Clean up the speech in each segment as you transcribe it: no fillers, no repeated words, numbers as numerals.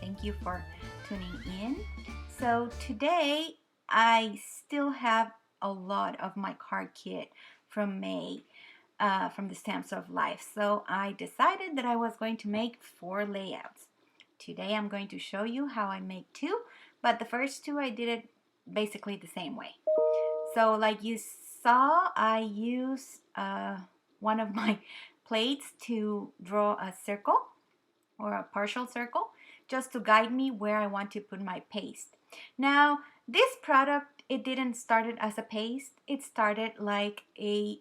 Thank you for tuning in. So today I still have a lot of my card kit from May, from the Stamps of Life. So I decided that I was going to make 4 layouts. Today I'm going to show you how I make 2, but the first 2 I did it basically the same way. So like you saw, I used one of my plates to draw a circle or a partial circle just to guide me where I want to put my paste. Now, this product, it didn't start it as a paste. It started like a,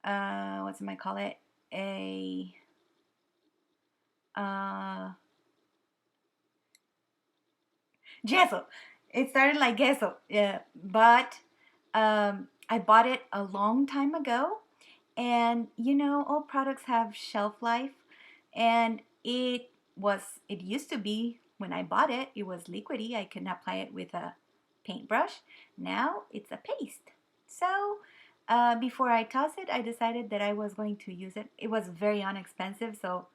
what's I call it? A, uh, gesso. It started like gesso, yeah, but I bought it a long time ago. And you know, all products have shelf life, and it used to be when I bought it, it was liquidy. I could apply it with a paintbrush. Now it's a paste. So before I toss it, I decided that I was going to use it. It was very inexpensive, so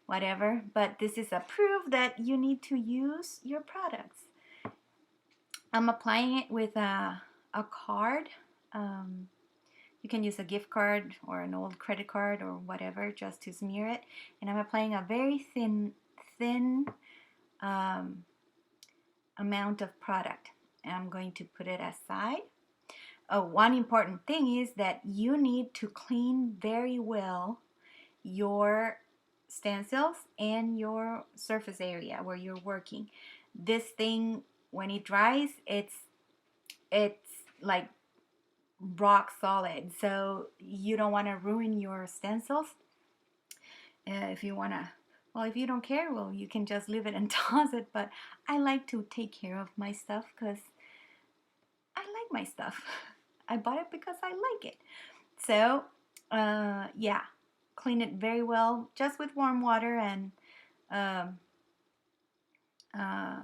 whatever. But this is a proof that you need to use your products. I'm applying it with a card. You can use a gift card or an old credit card or whatever just to smear it. And I'm applying a very thin um, amount of product. And I'm going to put it aside. One important thing is that you need to clean very well your stencils and your surface area where you're working. This thing, when it dries, it's like rock solid, so you don't want to ruin your stencils. If you want to, well, if you don't care, well, you can just leave it and toss it, but I like to take care of my stuff because I like my stuff. I bought it because I like it. So yeah, clean it very well just with warm water and um, uh,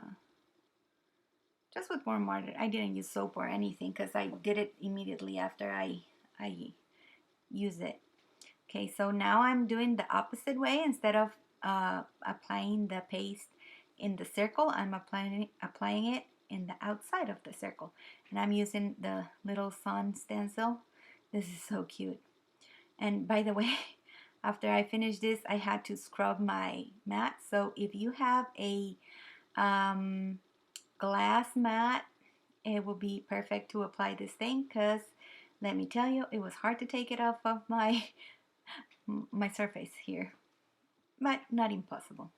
just with warm water. I didn't use soap or anything because I did it immediately after I use it. Okay, so now I'm doing the opposite way. Instead of applying the paste in the circle, I'm applying it in the outside of the circle. And I'm using the little sun stencil. This is so cute. And by the way, after I finished this, I had to scrub my mat. So if you have a glass mat, it will be perfect to apply this thing because let me tell you, it was hard to take it off of my surface here, but not impossible.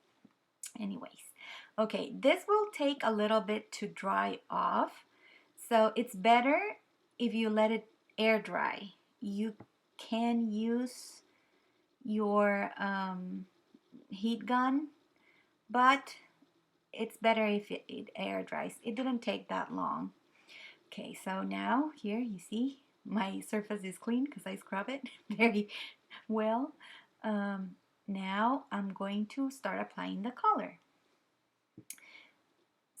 Anyways, okay, this will take a little bit to dry off, so it's better if you let it air dry. You can use your heat gun, but it's better if it air dries. It didn't take that long. Okay, so now here you see my surface is clean because I scrub it very well. Now I'm going to start applying the color.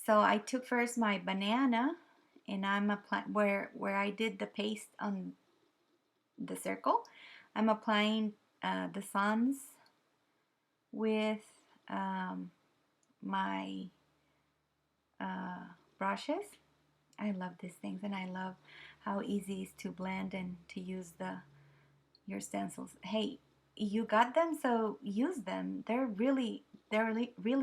So I took first my banana and I'm applying where I did the paste on the circle. I'm applying the suns with my brushes. I love these things and I love how easy it is to blend and to use your stencils. Hey, you got them, so use them. They're really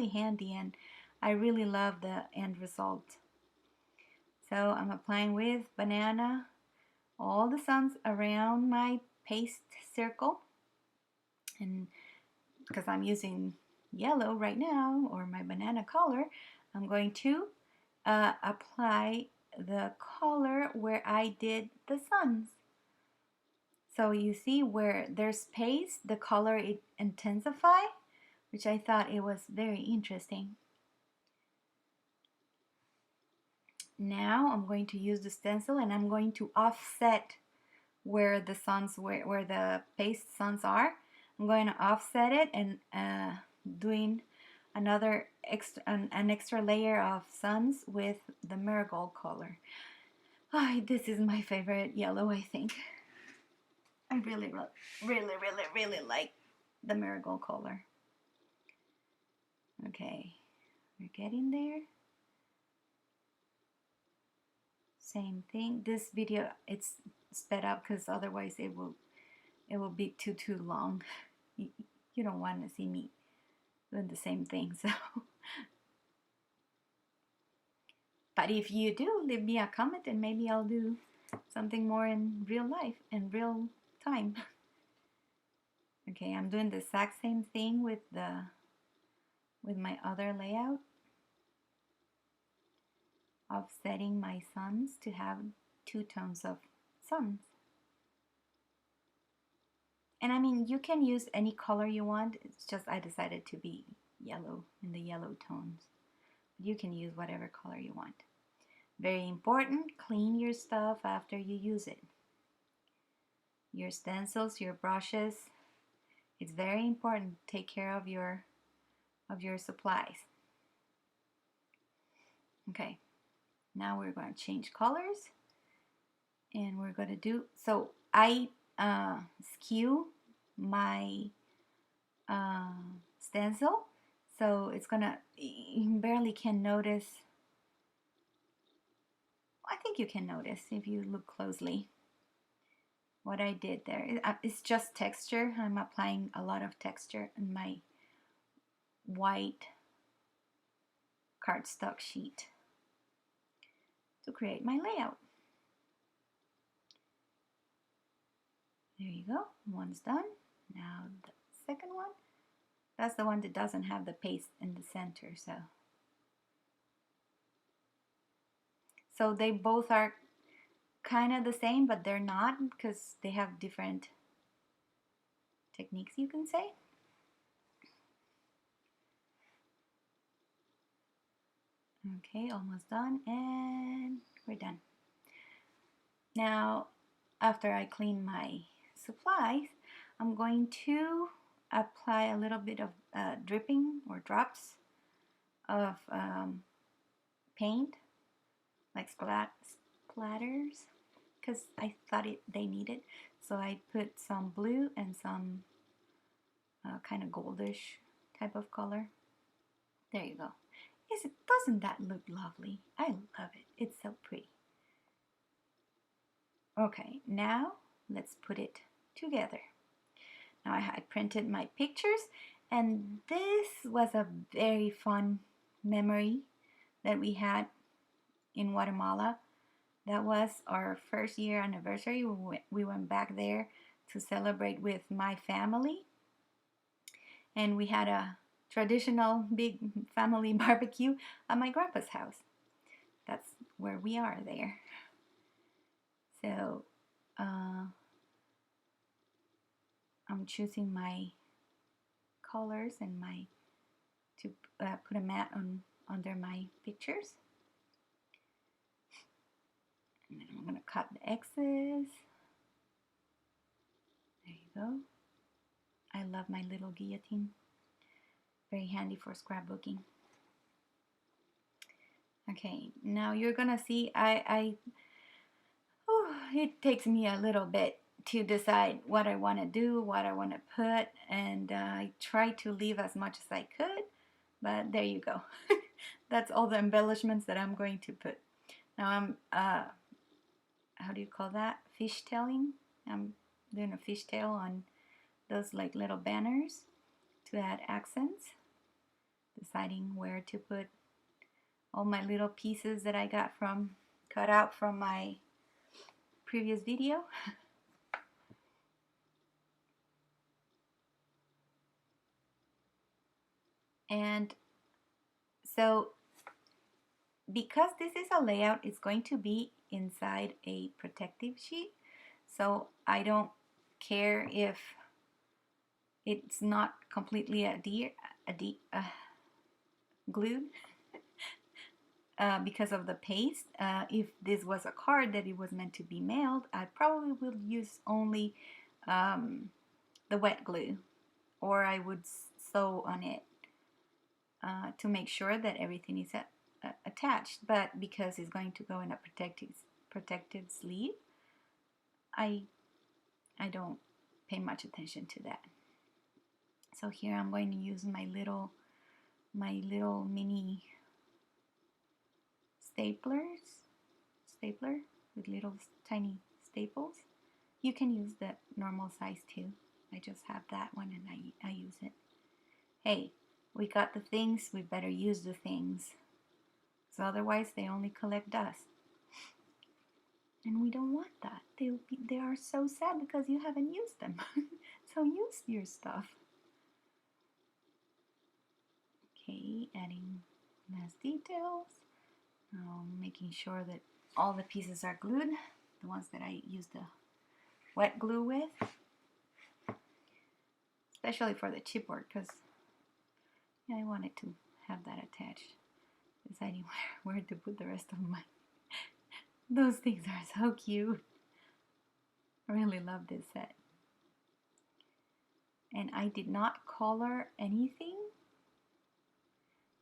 handy, and I really love the end result. So I'm applying with banana all the suns around my paste circle, and because I'm using yellow right now, or my banana color, I'm going to apply the color where I did the suns. So you see where there's paste, the color it intensify, which I thought it was very interesting. Now I'm going to use the stencil and I'm going to offset where the suns, where the paste suns are. I'm going to offset it and doing another an extra layer of suns with the marigold color. Oh, this is my favorite yellow, I think. I really like the marigold color. Okay, we're getting there. Same thing. This video, it's sped up because otherwise it will be too long. You don't want to see me doing the same thing. So, but if you do, leave me a comment and maybe I'll do something more in real life and real time. Okay, I'm doing the exact same thing with my other layout, offsetting my suns to have 2 tones of suns. And I mean, you can use any color you want. It's just I decided to be yellow, in the yellow tones. You can use whatever color you want. Very important, clean your stuff after you use it. Your stencils, your brushes. It's very important. Take care of your supplies. Okay, now we're going to change colors. And we're going to do, so I skew my stencil, so it's gonna, you barely can notice. I think you can notice if you look closely what I did there. It's just texture. I'm applying a lot of texture in my white cardstock sheet to create my layout. There you go, one's done. Now the second one, that's the one that doesn't have the paste in the center. So they both are kind of the same, but they're not because they have different techniques, you can say. Okay, almost done, and we're done. Now, after I clean my supplies, I'm going to apply a little bit of dripping or drops of paint, like splatters, because I thought they needed. So I put some blue and some kind of goldish type of color. There you go. Doesn't that look lovely? I love it. It's so pretty. Okay, now let's put it together. Now I printed my pictures, and this was a very fun memory that we had in Guatemala. That was our first year anniversary. We went back there to celebrate with my family, and we had a traditional big family barbecue at my grandpa's house. That's where we are there. So I'm choosing my colors and to put a mat under my pictures. And then I'm going to cut the X's. There you go. I love my little guillotine. Very handy for scrapbooking. Okay, now you're gonna see it takes me a little bit to decide what I want to do, what I want to put, and I try to leave as much as I could, but there you go. That's all the embellishments that I'm going to put. Now I'm, how do you call that? Fishtailing. I'm doing a fishtail on those like little banners to add accents. Deciding where to put all my little pieces that I got cut out from my previous video. And so because this is a layout, it's going to be inside a protective sheet. So I don't care if it's not completely glued because of the paste. If this was a card that it was meant to be mailed, I probably would use only the wet glue, or I would sew on it to make sure that everything is attached. But because it's going to go in a protective sleeve, I don't pay much attention to that. So here I'm going to use my little my little mini stapler with little tiny staples. You can use the normal size too. I just have that one and I use it. Hey, we got the things, we better use the things. So otherwise they only collect dust. And we don't want that. They are so sad because you haven't used them. So use your stuff. Okay, adding less details. Making sure that all the pieces are glued. The ones that I used the wet glue with. Especially for the chipboard because I wanted to have that attached. Deciding where to put the rest of my... Those things are so cute. I really love this set. And I did not color anything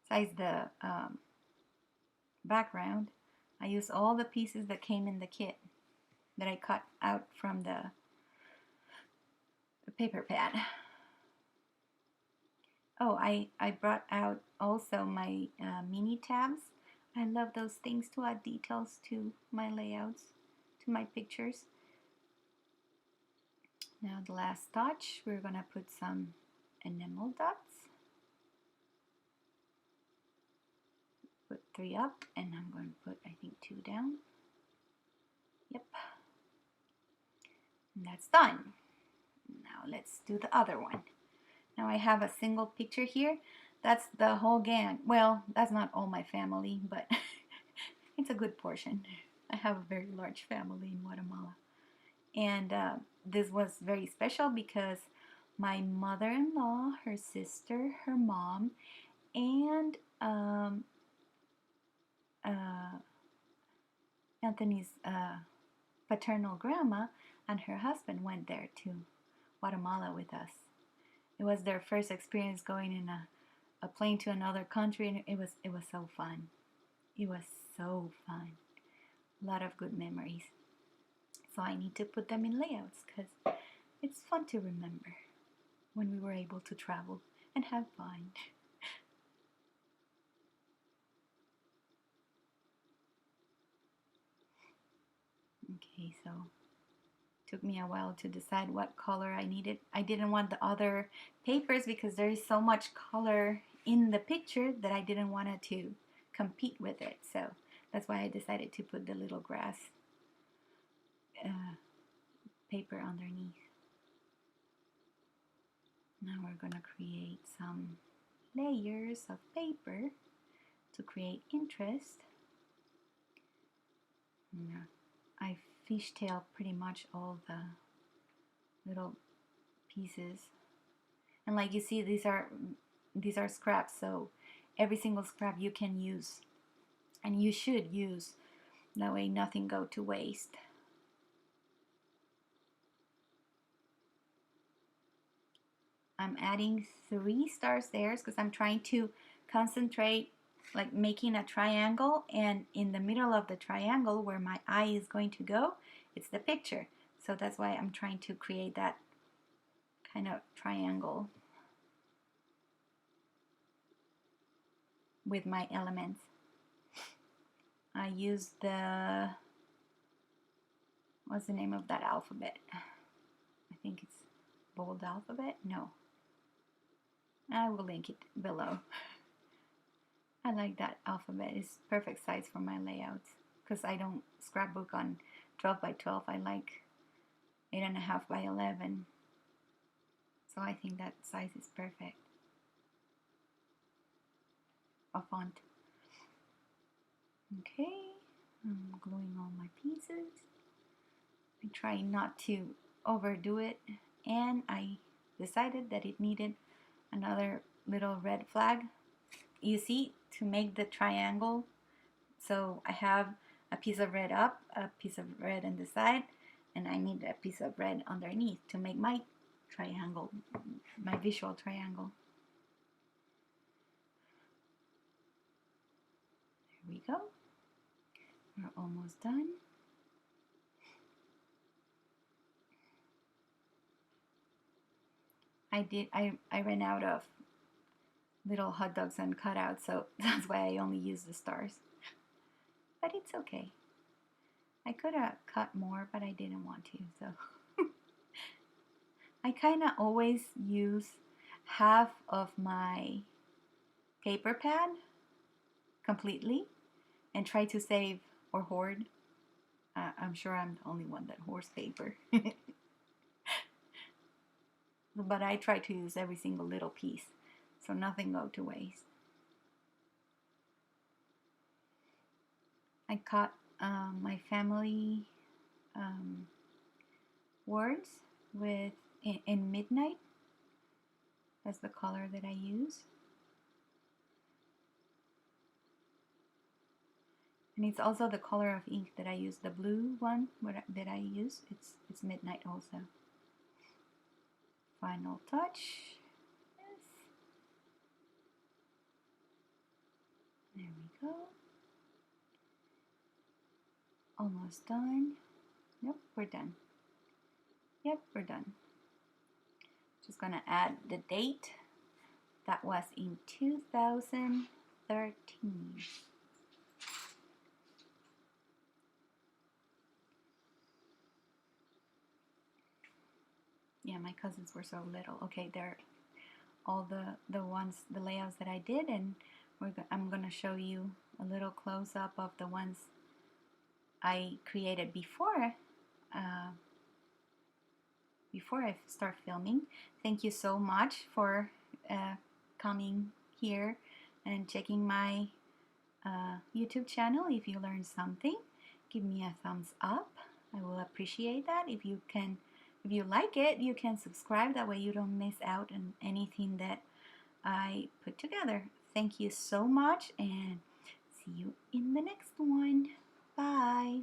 besides the background. I used all the pieces that came in the kit that I cut out from the paper pad. Oh, I brought out also my mini tabs. I love those things to add details to my layouts, to my pictures. Now the last touch, we're gonna put some enamel dots. Put 3 up, and I'm going to put, I think, 2 down. Yep. And that's done. Now let's do the other one. Now I have a single picture here. That's the whole gang. Well, that's not all my family, but it's a good portion. I have a very large family in Guatemala. And this was very special because my mother-in-law, her sister, her mom, and Anthony's paternal grandma and her husband went there to Guatemala with us. It was their first experience going in a plane to another country, and it was so fun. It was so fun. A lot of good memories. So I need to put them in layouts because it's fun to remember when we were able to travel and have fun. Okay, so it took me a while to decide what color I needed. I didn't want the other papers because there is so much color in the picture that I didn't want it to compete with it. So that's why I decided to put the little grass paper underneath. Now we're gonna create some layers of paper to create interest. Yeah, I fishtail pretty much all the little pieces, and like you see, these are scraps, so every single scrap you can use, and you should use. That way nothing go to waste. I'm adding 3 stars there because I'm trying to concentrate, like making a triangle, and in the middle of the triangle where my eye is going to go, it's the picture. So that's why I'm trying to create that kind of triangle with my elements. I use the, what's the name of that alphabet? I think it's bold alphabet? No. I will link it below. I like that alphabet. It's perfect size for my layouts because I don't scrapbook on 12 by 12. I like 8.5 by 11. So I think that size is perfect. A font. Okay, I'm gluing all my pieces. I try not to overdo it, and I decided that it needed another little red flag. You see, to make the triangle, so I have a piece of red up, a piece of red on the side, and I need a piece of red underneath to make my triangle, my visual triangle. There we go. We're almost done. I ran out of little hot dogs and cutouts, so that's why I only use the stars. But it's okay. I could have cut more, but I didn't want to, so. I kind of always use half of my paper pad completely and try to save or hoard. I'm sure I'm the only one that hoards paper. But I try to use every single little piece so nothing go to waste. I cut my family um, words with in midnight. That's the color that I use. And it's also the color of ink that I use. The blue one that I use, it's midnight also. Final touch. Yes. There we go. Almost done. Nope, we're done. Yep, we're done. Just gonna add the date. That was in 2013. Yeah, my cousins were so little. Okay, they're all the layouts that I did, and I'm gonna show you a little close up of the ones I created uh, before I start filming. Thank you so much for coming here and checking my YouTube channel. If you learned something, give me a thumbs up. I will appreciate that. If you like it, you can subscribe. That way you don't miss out on anything that I put together. Thank you so much, and see you in the next one. Bye.